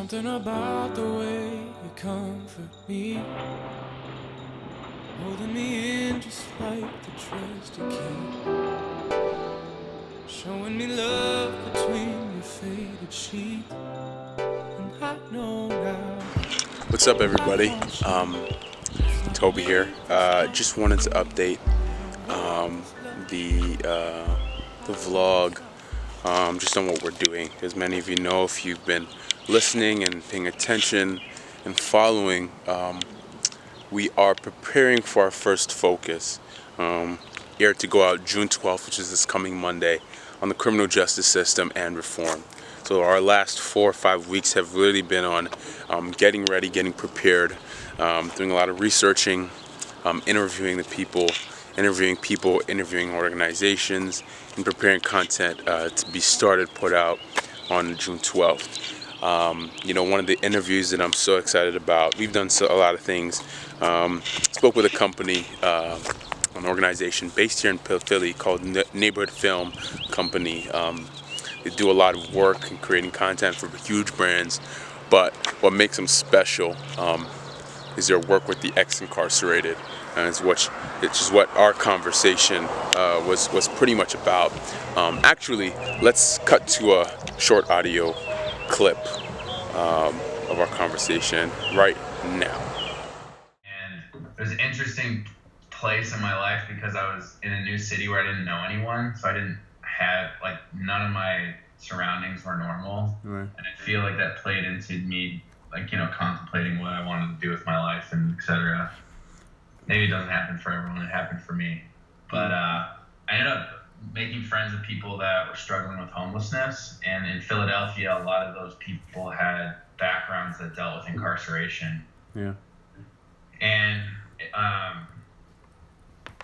Something about the way you comfort me, holding me in just like the trust you keep, showing me love between your faded sheets. And I know now. What's up, everybody? Toby here. Just wanted to update the vlog, just on what we're doing. As many of you know, if you've been listening and paying attention and following, we are preparing for our first focus, here to go out June 12th, which is this coming Monday, on the criminal justice system and reform. So our last 4 or 5 weeks have really been on getting ready, getting prepared, doing a lot of researching, interviewing people, interviewing organizations, and preparing content to be put out on June 12th. One of the interviews that I'm so excited about, we've done a lot of things. Spoke with a company, an organization based here in Philly called Neighborhood Film Company. They do a lot of work in creating content for huge brands, but what makes them special is their work with the ex-incarcerated, and it's just what our conversation was pretty much about. Actually, let's cut to a short audio clip of our conversation right now. And it was an interesting place in my life because I was in a new city where I didn't know anyone, so I didn't have, none of my surroundings were normal. Right. And I feel like that played into me, contemplating what I wanted to do with my life and etc. Maybe it doesn't happen for everyone, it happened for me. But I ended up making friends with people that were struggling with homelessness, and in Philadelphia a lot of those people had backgrounds that dealt with incarceration. Yeah. And I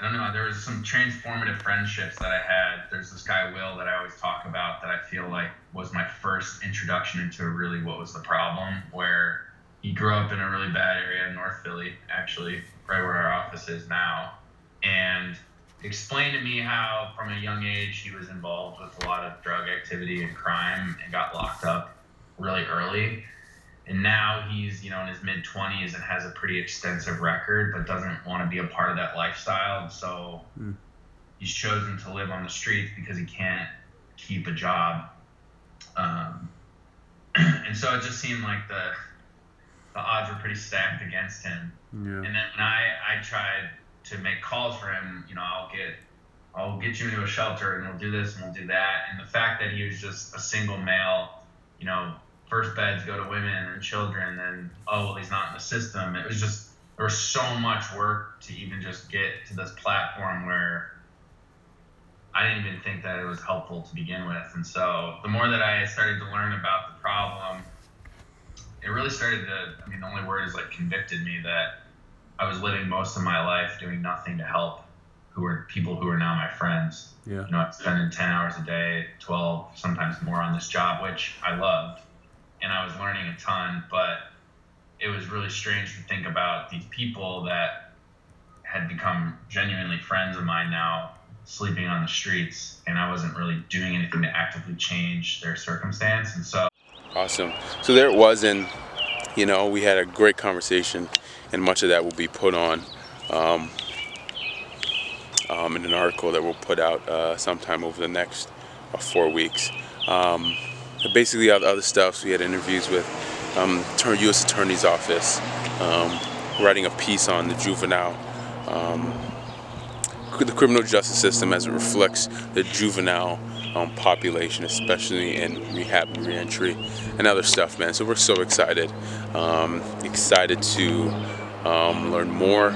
don't know, there was some transformative friendships that I had. There's this guy, Will, that I always talk about that I feel like was my first introduction into really what was the problem, where he grew up in a really bad area in North Philly, actually, right where our office is now, and explained to me how from a young age he was involved with a lot of drug activity and crime and got locked up really early. And now he's, in his mid-20s and has a pretty extensive record, but doesn't want to be a part of that lifestyle. And so he's chosen to live on the streets because he can't keep a job. And so it just seemed like the odds were pretty stacked against him. Yeah. And then when I tried to make calls for him, I'll get you into a shelter and we'll do this and we'll do that. And the fact that he was just a single male, first beds go to women and children, and he's not in the system. It was just, there was so much work to even just get to this platform where I didn't even think that it was helpful to begin with. And so the more that I started to learn about the problem, it really started to, the only word is convicted me that I was living most of my life doing nothing to help people who are now my friends. Yeah. I'm spending 10 hours a day, 12, sometimes more on this job, which I loved. And I was learning a ton, but it was really strange to think about these people that had become genuinely friends of mine now sleeping on the streets, and I wasn't really doing anything to actively change their circumstance. And so Awesome. So there it was, and we had a great conversation, and much of that will be put on in an article that we'll put out sometime over the next 4 weeks. Basically, other stuff. So we had interviews with U.S. Attorney's Office, writing a piece on the juvenile, the criminal justice system as it reflects the juvenile population, especially in rehab and reentry and other stuff, man. So we're so excited, excited to learn more,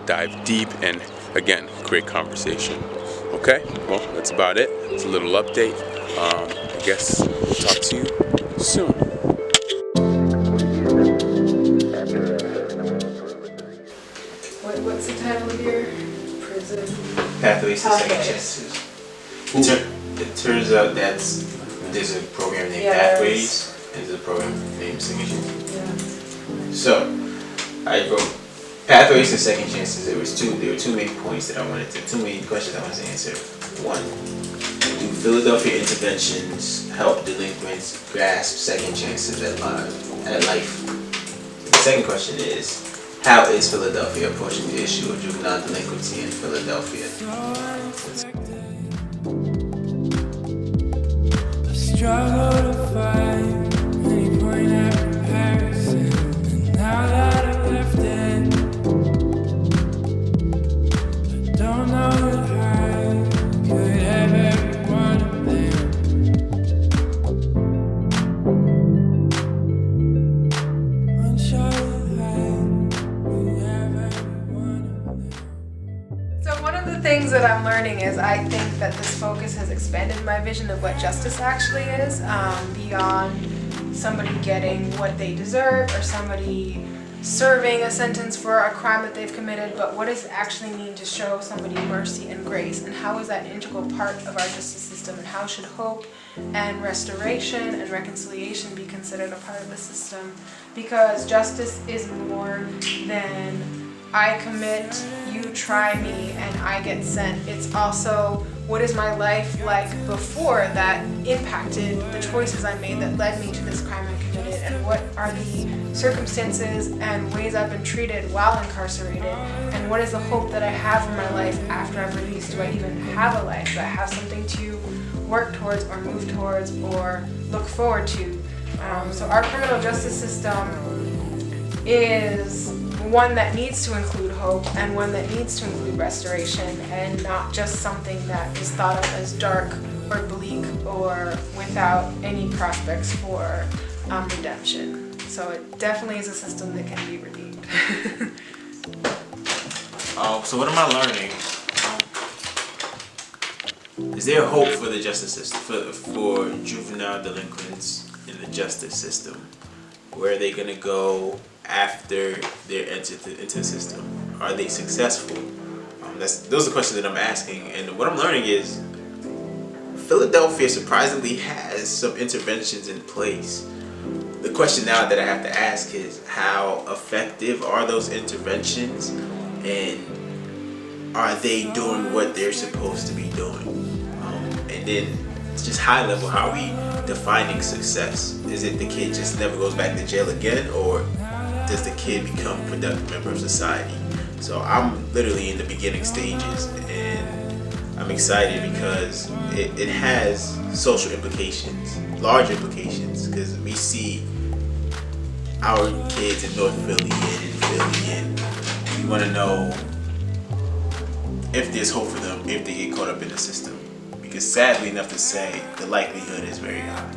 dive deep, and again, great conversation. Okay, well, that's about it. It's a little update. I guess we'll talk to you soon. What's the title of your prison? Pathways to Second Pathways. Chances. It turns out that there's a program named Pathways, and there's a program named Second Chances. Yeah. So I wrote Pathways and Second Chances. There were two main points that two main questions I wanted to answer. One, Do Philadelphia interventions help delinquents grasp second chances at life? The second question is, how is Philadelphia approaching the issue of juvenile delinquency in Philadelphia? I struggle to find any point of comparison, and now that I've left it, I don't know that I could have every one of them. Unsure that I could have every one of them. So one of the things that I'm learning is I think that this focus has expanded my vision of what justice actually is, beyond somebody getting what they deserve or somebody serving a sentence for a crime that they've committed, but what does it actually mean to show somebody mercy and grace, and how is that an integral part of our justice system, and how should hope and restoration and reconciliation be considered a part of the system? Because justice is more than I commit, you try me, and I get sent. It's also, what is my life like before that impacted the choices I made that led me to this crime I committed, and what are the circumstances and ways I've been treated while incarcerated, and what is the hope that I have for my life after I'm released? Do I even have a life? Do I have something to work towards or move towards or look forward to? So our criminal justice system is one that needs to include hope and one that needs to include restoration, and not just something that is thought of as dark or bleak or without any prospects for redemption. So it definitely is a system that can be redeemed. So what am I learning? Is there hope for the justice system, for juvenile delinquents in the justice system? Where are they going to go after they're entered into the system? Are they successful? Those are the questions that I'm asking. And what I'm learning is Philadelphia surprisingly has some interventions in place. The question now that I have to ask is, how effective are those interventions, and are they doing what they're supposed to be doing? And then it's just high level, how are we defining success? Is it the kid just never goes back to jail again, or does the kid become a productive member of society? So I'm literally in the beginning stages, and I'm excited because it has social implications, large implications, because we see our kids in North Philly and in Philly, and we want to know if there's hope for them if they get caught up in the system. Because sadly enough to say, the likelihood is very high.